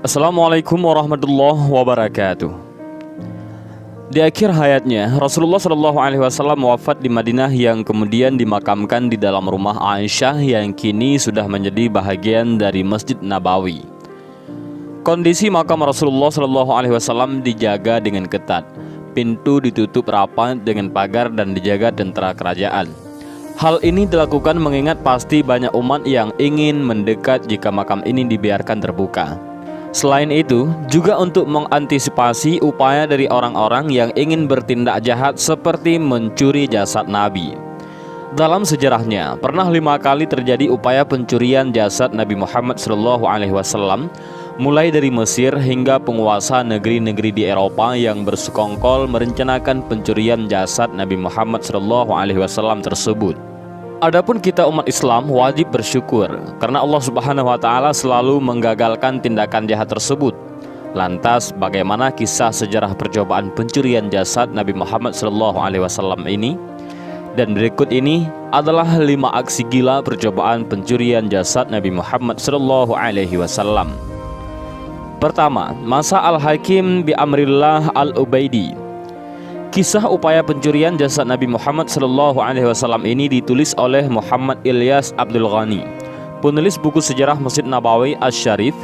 Assalamualaikum warahmatullahi wabarakatuh. Di akhir hayatnya, Rasulullah SAW wafat di Madinah yang kemudian dimakamkan di dalam rumah Aisyah yang kini sudah menjadi bahagian dari Masjid Nabawi. Kondisi makam Rasulullah SAW dijaga dengan ketat. Pintu ditutup rapat dengan pagar dan dijaga tentara kerajaan. Hal ini dilakukan mengingat pasti banyak umat yang ingin mendekat jika makam ini dibiarkan terbuka. Selain itu, juga untuk mengantisipasi upaya dari orang-orang yang ingin bertindak jahat seperti mencuri jasad Nabi. Dalam sejarahnya, pernah 5 kali terjadi upaya pencurian jasad Nabi Muhammad SAW, mulai dari Mesir hingga penguasa negeri-negeri di Eropa yang bersekongkol merencanakan pencurian jasad Nabi Muhammad SAW tersebut. Adapun kita umat Islam wajib bersyukur karena Allah Subhanahu wa taala selalu menggagalkan tindakan jahat tersebut. Lantas bagaimana kisah sejarah percobaan pencurian jasad Nabi Muhammad SAW ini? Dan berikut ini adalah 5 aksi gila percobaan pencurian jasad Nabi Muhammad SAW. Pertama, masa Al-Hakim bi Amrillah Al-Ubaidi. Kisah upaya pencurian jasad Nabi Muhammad SAW ini ditulis oleh Muhammad Ilyas Abdul Ghani, penulis buku sejarah Masjid Nabawi Asy-Syarif.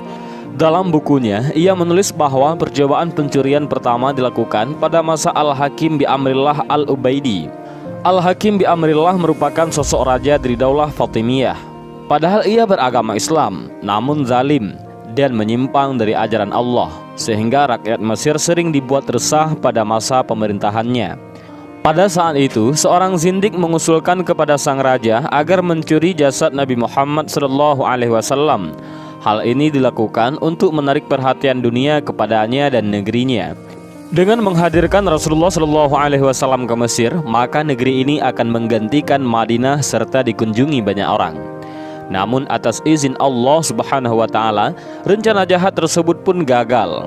Dalam bukunya, ia menulis bahwa percobaan pencurian pertama dilakukan pada masa Al-Hakim bi Amrillah Al-Ubaidi. Al-Hakim bi Amrillah merupakan sosok raja dari Daulah Fatimiyah. Padahal ia beragama Islam, namun zalim dan menyimpang dari ajaran Allah, sehingga rakyat Mesir sering dibuat resah pada masa pemerintahannya. Pada saat itu, seorang zindik mengusulkan kepada sang raja agar mencuri jasad Nabi Muhammad SAW. Hal ini dilakukan untuk menarik perhatian dunia kepadanya dan negerinya. Dengan menghadirkan Rasulullah SAW ke Mesir, maka negeri ini akan menggantikan Madinah serta dikunjungi banyak orang. Namun atas izin Allah Subhanahu wa taala, rencana jahat tersebut pun gagal.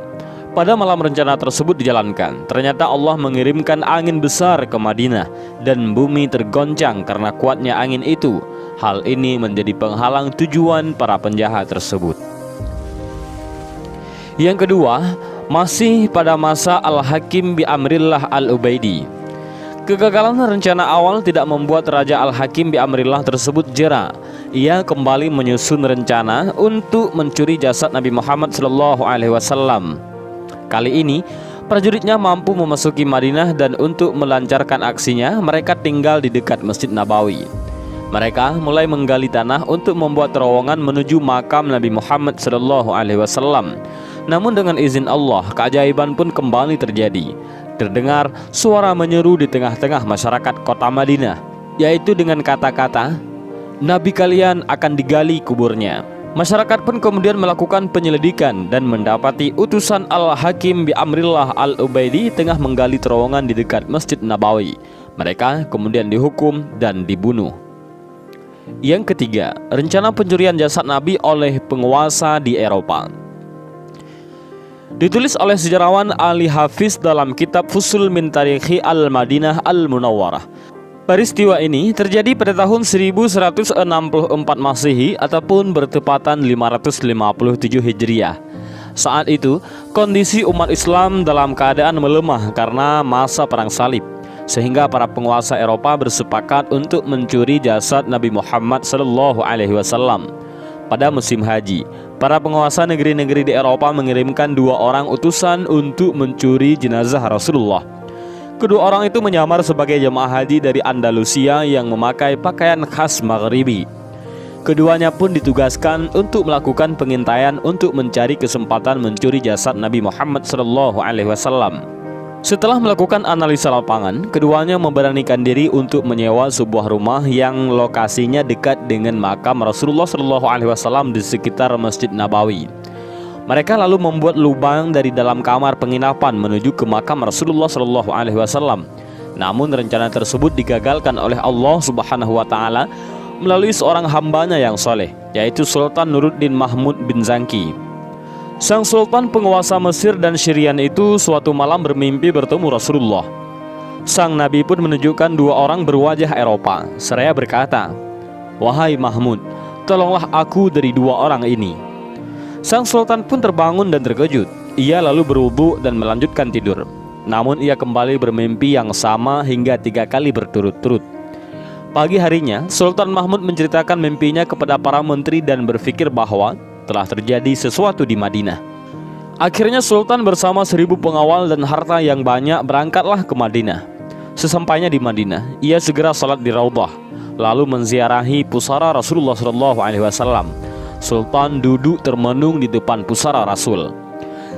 Pada malam rencana tersebut dijalankan, ternyata Allah mengirimkan angin besar ke Madinah dan bumi tergoncang karena kuatnya angin itu. Hal ini menjadi penghalang tujuan para penjahat tersebut. Yang kedua, masih pada masa Al-Hakim bi Amrillah Al-Ubaidi. Kegagalan rencana awal tidak membuat Raja Al-Hakim bi Amrillah tersebut jera. Ia kembali menyusun rencana untuk mencuri jasad Nabi Muhammad SAW. Kali ini, prajuritnya mampu memasuki Madinah dan untuk melancarkan aksinya, mereka tinggal di dekat Masjid Nabawi. Mereka mulai menggali tanah untuk membuat terowongan menuju makam Nabi Muhammad SAW. Namun dengan izin Allah, keajaiban pun kembali terjadi. Terdengar suara menyeru di tengah-tengah masyarakat kota Madinah, yaitu dengan kata-kata, "Nabi kalian akan digali kuburnya." Masyarakat pun kemudian melakukan penyelidikan dan mendapati utusan Al-Hakim bi Amrillah Al-Ubaidi tengah menggali terowongan di dekat Masjid Nabawi. Mereka kemudian dihukum dan dibunuh. Yang ketiga, rencana pencurian jasad Nabi oleh penguasa di Eropa. Ditulis oleh sejarawan Ali Hafiz dalam kitab Fusul min Tarikhi Al-Madinah Al-Munawwarah. Peristiwa ini terjadi pada tahun 1164 Masehi ataupun bertepatan 557 Hijriah. Saat itu, kondisi umat Islam dalam keadaan melemah karena masa perang salib, sehingga para penguasa Eropa bersepakat untuk mencuri jasad Nabi Muhammad SAW. Pada musim haji, para penguasa negeri-negeri di Eropa mengirimkan 2 orang utusan untuk mencuri jenazah Rasulullah. Kedua orang itu menyamar sebagai jemaah haji dari Andalusia yang memakai pakaian khas Maghribi. Keduanya pun ditugaskan untuk melakukan pengintaian untuk mencari kesempatan mencuri jasad Nabi Muhammad SAW. Setelah melakukan analisa lapangan, keduanya memberanikan diri untuk menyewa sebuah rumah yang lokasinya dekat dengan makam Rasulullah SAW di sekitar Masjid Nabawi. Mereka lalu membuat lubang dari dalam kamar penginapan menuju ke makam Rasulullah SAW. Namun rencana tersebut digagalkan oleh Allah Subhanahu wa taala melalui seorang hambanya yang soleh, yaitu Sultan Nuruddin Mahmud bin Zangki. Sang sultan penguasa Mesir dan Syrian itu suatu malam bermimpi bertemu Rasulullah. Sang Nabi pun menunjukkan 2 orang berwajah Eropa, seraya berkata, "Wahai Mahmud, tolonglah aku dari 2 orang ini." Sang sultan pun terbangun dan terkejut. Ia lalu berwudu dan melanjutkan tidur. Namun ia kembali bermimpi yang sama hingga 3 kali berturut-turut. Pagi harinya, Sultan Mahmud menceritakan mimpinya kepada para menteri dan berpikir bahwa telah terjadi sesuatu di Madinah. Akhirnya Sultan bersama 1000 pengawal dan harta yang banyak berangkatlah ke Madinah. Sesampainya di Madinah, ia segera salat di Raudhah, lalu menziarahi pusara Rasulullah SAW. Sultan duduk termenung di depan pusara Rasul.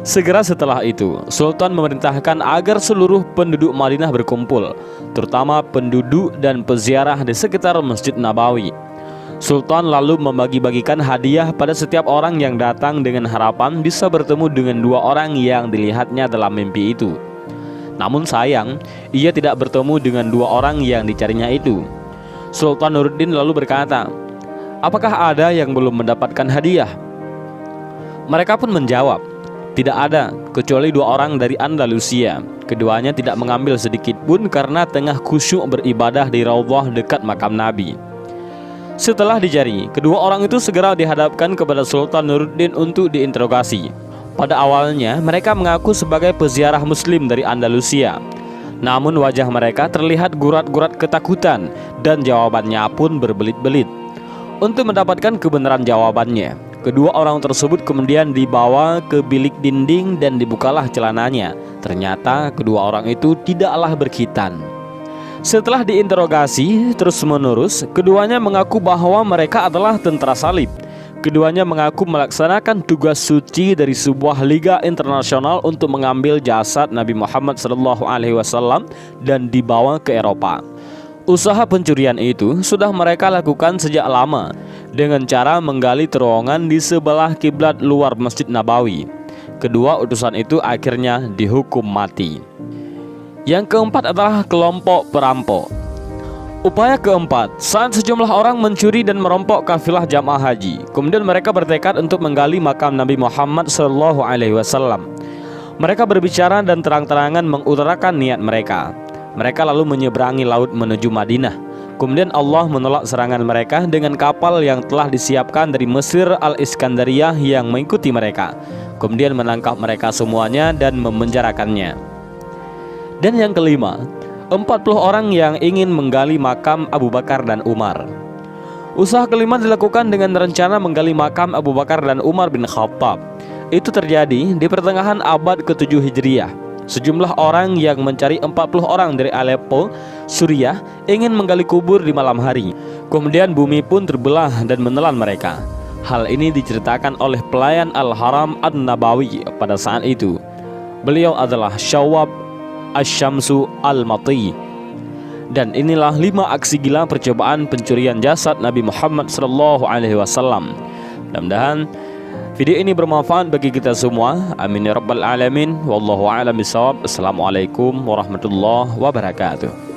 Segera setelah itu, Sultan memerintahkan agar seluruh penduduk Madinah berkumpul, terutama penduduk dan peziarah di sekitar Masjid Nabawi. Sultan lalu membagi-bagikan hadiah pada setiap orang yang datang dengan harapan bisa bertemu dengan 2 orang yang dilihatnya dalam mimpi itu. Namun sayang, ia tidak bertemu dengan 2 orang yang dicarinya itu. Sultan Nuruddin lalu berkata, "Apakah ada yang belum mendapatkan hadiah?" Mereka pun menjawab, "Tidak ada, kecuali 2 orang dari Andalusia. Keduanya tidak mengambil sedikit pun karena tengah khusyuk beribadah di Raudhah dekat makam Nabi." Setelah dicari, kedua orang itu segera dihadapkan kepada Sultan Nuruddin untuk diinterogasi. Pada awalnya, mereka mengaku sebagai peziarah muslim dari Andalusia. Namun wajah mereka terlihat gurat-gurat ketakutan dan jawabannya pun berbelit-belit. Untuk mendapatkan kebenaran jawabannya, kedua orang tersebut kemudian dibawa ke bilik dinding dan dibukalah celananya. Ternyata kedua orang itu tidaklah berkhitan. Setelah diinterogasi terus-menerus, keduanya mengaku bahwa mereka adalah tentara salib. Keduanya mengaku melaksanakan tugas suci dari sebuah liga internasional untuk mengambil jasad Nabi Muhammad SAW dan dibawa ke Eropa. Usaha pencurian itu sudah mereka lakukan sejak lama dengan cara menggali terowongan di sebelah kiblat luar Masjid Nabawi. Kedua utusan itu akhirnya dihukum mati. Yang keempat adalah kelompok perampok. Upaya keempat, saat sejumlah orang mencuri dan merompok kafilah jamaah haji, kemudian mereka bertekad untuk menggali makam Nabi Muhammad SAW. Mereka berbicara dan terang-terangan mengutarakan niat mereka. Mereka lalu menyeberangi laut menuju Madinah. Kemudian Allah menolak serangan mereka dengan kapal yang telah disiapkan dari Mesir Al-Iskandariyah yang mengikuti mereka. Kemudian menangkap mereka semuanya dan memenjarakannya. Dan yang kelima, 40 orang yang ingin menggali makam Abu Bakar dan Umar. Usaha kelima dilakukan dengan rencana menggali makam Abu Bakar dan Umar bin Khattab. Itu terjadi di pertengahan abad ke-7 Hijriah. Sejumlah orang yang mencari 40 orang dari Aleppo, Suriah, ingin menggali kubur di malam hari. Kemudian bumi pun terbelah dan menelan mereka. Hal ini diceritakan oleh pelayan Al-Haram An-Nabawi pada saat itu. Beliau adalah Syawab Asy-Syamsu Al-Mati. Dan inilah 5 aksi gila percobaan pencurian jasad Nabi Muhammad SAW. Mudah-mudahan video ini bermanfaat bagi kita semua. Amin ya rabbal alamin. Wallahu a'lam bishawab. Assalamualaikum warahmatullahi wabarakatuh.